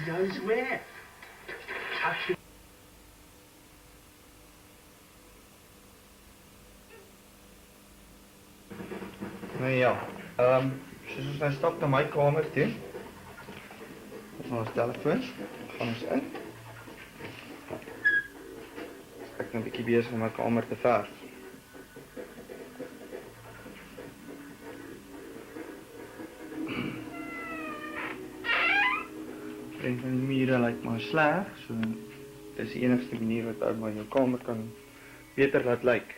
knows where. Touch it. Nou ja, soos ons nou stap na my kamer toe. Op ons telefoon. Gaan ons in. Ek nou 'n bietjie besig om my kamer te verf. Een van die mure lyk maar sleg, so dis die enigste manier wat ou my jou kamer kan beter laat lyk.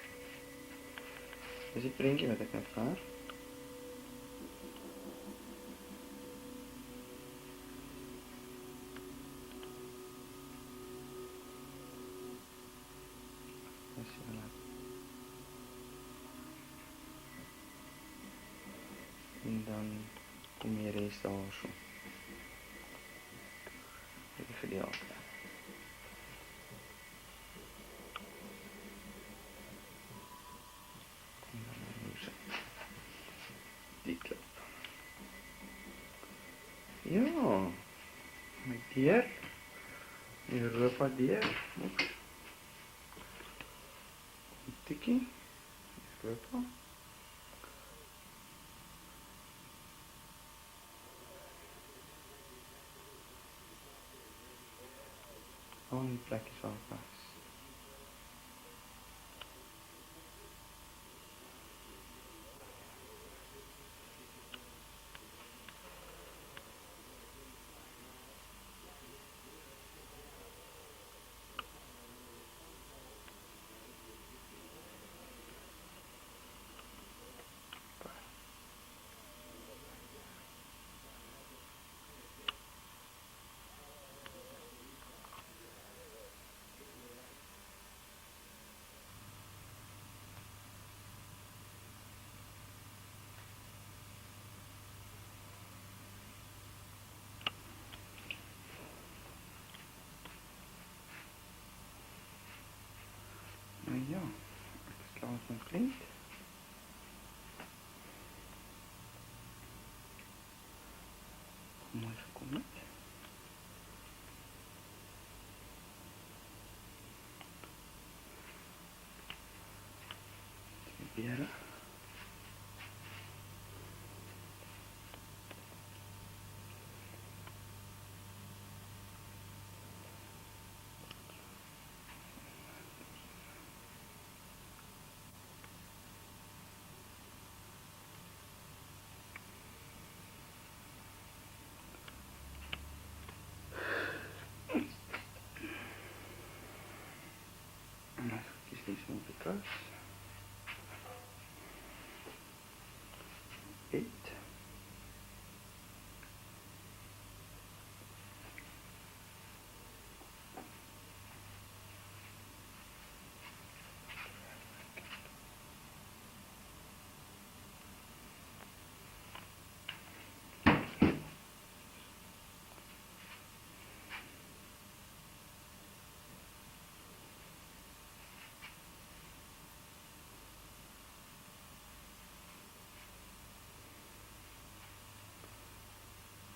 Dis die prentjie wat ek net verf. En dan kom die res daar so. Die gedeelte. En dan nou so. Die klip. Ja, my deur. Die Europa deur. Tikkie. Europa. Al die plekjes al pas. Nou ja, ek is klaar met my print. Mooi gekom het. Die bere. En dan kies die so op die kruis. Eet.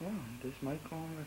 Ja, dis my kamer.